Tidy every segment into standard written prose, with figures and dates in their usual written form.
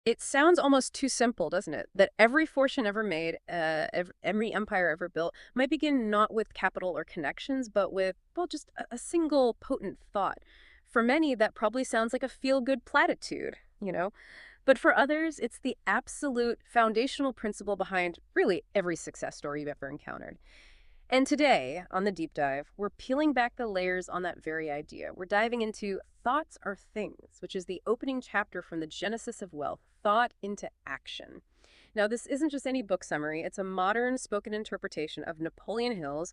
It sounds almost too simple, doesn't it? That every fortune ever made, every empire ever built, might begin not with capital or connections, but with, well, just a single potent thought. For many, that probably sounds like a feel-good platitude. But for others, it's the absolute foundational principle behind really every success story you've ever encountered. And today, on the deep dive, we're peeling back the layers on that very idea. We're diving into Thoughts Are Things, which is the opening chapter from the Genesis of Wealth, Thought into Action. Now, this isn't just any book summary. It's a modern spoken interpretation of Napoleon Hill's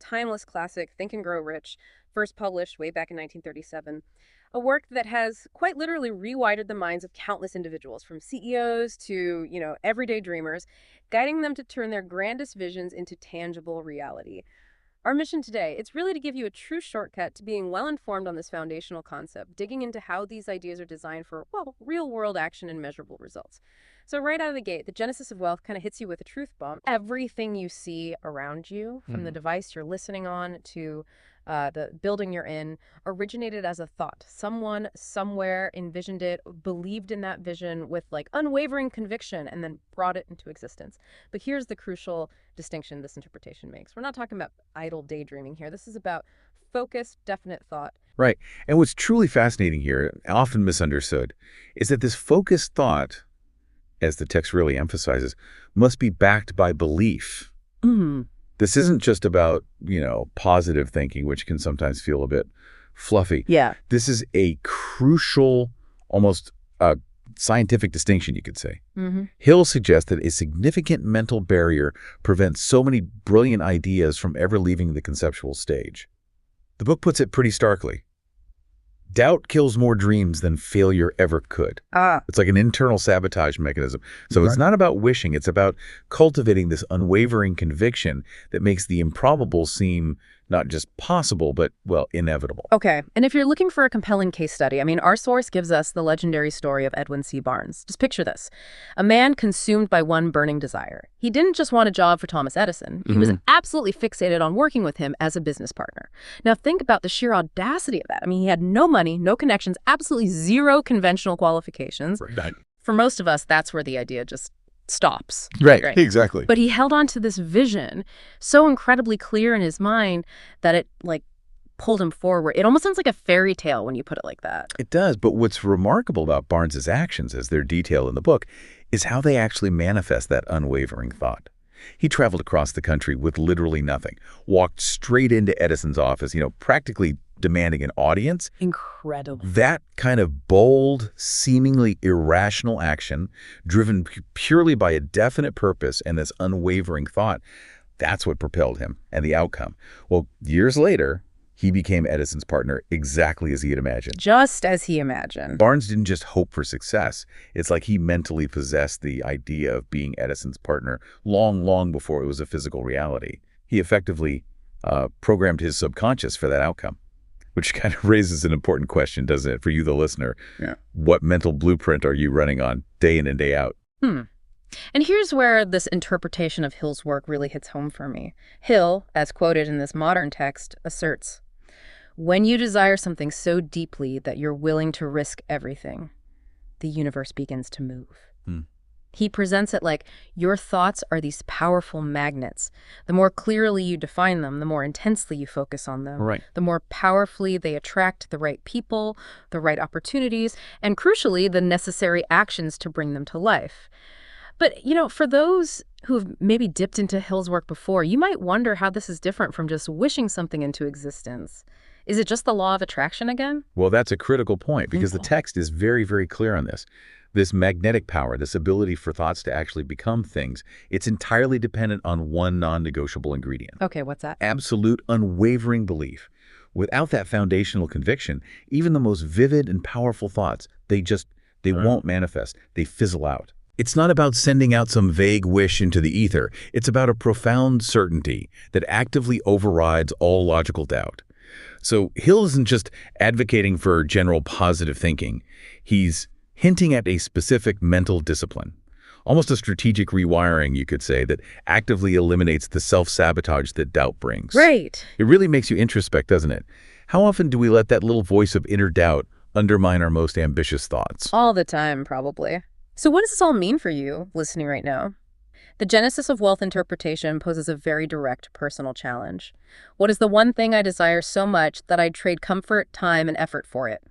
timeless classic, Think and Grow Rich, first published way back in 1937. A work that has quite literally rewired the minds of countless individuals, from CEOs to, everyday dreamers, guiding them to turn their grandest visions into tangible reality. Our mission today, it's really to give you a true shortcut to being well informed on this foundational concept, digging into how these ideas are designed for, well, real-world action and measurable results. So right out of the gate, the Genesis of Wealth kind of hits you with a truth bomb. Everything you see around you, from the device you're listening on to the building you're in, originated as a thought. Someone somewhere envisioned it, believed in that vision with unwavering conviction, and then brought it into existence. But here's the crucial distinction this interpretation makes. We're not talking about idle daydreaming here. This is about focused, definite thought. Right. And what's truly fascinating here, often misunderstood, is that this focused thought, as the text really emphasizes, must be backed by belief. Mm-hmm. This isn't just about, positive thinking, which can sometimes feel a bit fluffy. Yeah. This is a crucial, almost scientific distinction, you could say. Mm-hmm. Hill suggests that a significant mental barrier prevents so many brilliant ideas from ever leaving the conceptual stage. The book puts it pretty starkly. Doubt kills more dreams than failure ever could. It's like an internal sabotage mechanism. So It's not about wishing. It's about cultivating this unwavering conviction that makes the improbable seem not just possible, but, well, inevitable. Okay, and if you're looking for a compelling case study, our source gives us the legendary story of Edwin C. Barnes. Just picture this. A man consumed by one burning desire. He didn't just want a job for Thomas Edison. He was absolutely fixated on working with him as a business partner. Now think about the sheer audacity of that. He had no money, no connections, absolutely zero conventional qualifications. Right. For most of us, that's where the idea just stops. Right, exactly. But he held on to this vision so incredibly clear in his mind that it pulled him forward. It almost sounds like a fairy tale when you put it like that. It does, but what's remarkable about Barnes's actions, as they're detailed in the book, is how they actually manifest that unwavering thought. He traveled across the country with literally nothing, walked straight into Edison's office, practically demanding an audience. Incredible. That kind of bold, seemingly irrational action, driven purely by a definite purpose and this unwavering thought, that's what propelled him and the outcome. Well, years later, he became Edison's partner exactly as he had imagined. Just as he imagined. Barnes didn't just hope for success. It's like he mentally possessed the idea of being Edison's partner long, long before it was a physical reality. He effectively programmed his subconscious for that outcome, which kind of raises an important question, doesn't it, for you, the listener? Yeah. What mental blueprint are you running on day in and day out? And here's where this interpretation of Hill's work really hits home for me. Hill, as quoted in this modern text, asserts, "When you desire something so deeply that you're willing to risk everything, the universe begins to move." He presents it like your thoughts are these powerful magnets. The more clearly you define them, the more intensely you focus on them. Right. The more powerfully they attract the right people, the right opportunities, and crucially, the necessary actions to bring them to life. But, for those who've maybe dipped into Hill's work before, you might wonder how this is different from just wishing something into existence. Is it just the law of attraction again? Well, that's a critical point because the text is very, very clear on this. This magnetic power, this ability for thoughts to actually become things, it's entirely dependent on one non-negotiable ingredient. Okay, what's that? Absolute unwavering belief. Without that foundational conviction, even the most vivid and powerful thoughts, they won't manifest. They fizzle out. It's not about sending out some vague wish into the ether. It's about a profound certainty that actively overrides all logical doubt. So Hill isn't just advocating for general positive thinking. He's hinting at a specific mental discipline, almost a strategic rewiring, you could say, that actively eliminates the self-sabotage that doubt brings. Right. It really makes you introspect, doesn't it? How often do we let that little voice of inner doubt undermine our most ambitious thoughts? All the time, probably. So what does this all mean for you listening right now? The genesis of wealth interpretation poses a very direct personal challenge. What is the one thing I desire so much that I'd trade comfort, time, and effort for it?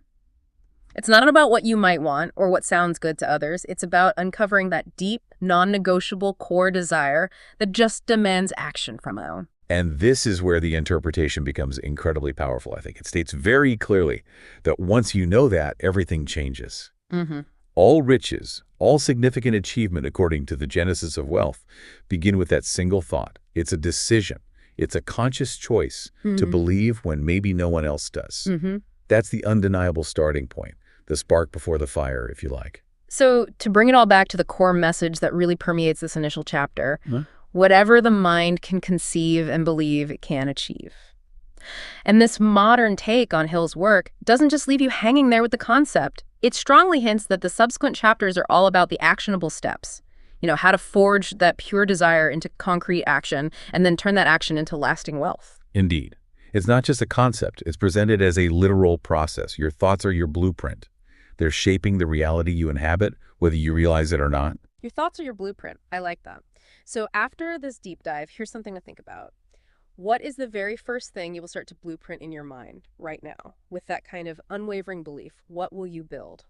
It's not about what you might want or what sounds good to others. It's about uncovering that deep, non-negotiable core desire that just demands action from us. And this is where the interpretation becomes incredibly powerful, I think. It states very clearly that once you know that, everything changes. Mm-hmm. All riches, all significant achievement according to the genesis of wealth, begin with that single thought. It's a decision. It's a conscious choice to Mm-hmm. believe when maybe no one else does. Mm-hmm. That's the undeniable starting point, the spark before the fire, if you like. So, to bring it all back to the core message that really permeates this initial chapter, Huh? whatever the mind can conceive and believe, it can achieve. And this modern take on Hill's work doesn't just leave you hanging there with the concept. It strongly hints that the subsequent chapters are all about the actionable steps. How to forge that pure desire into concrete action and then turn that action into lasting wealth. Indeed. It's not just a concept. It's presented as a literal process. Your thoughts are your blueprint. They're shaping the reality you inhabit, whether you realize it or not. Your thoughts are your blueprint. I like that. So after this deep dive, here's something to think about. What is the very first thing you will start to blueprint in your mind right now with that kind of unwavering belief? What will you build?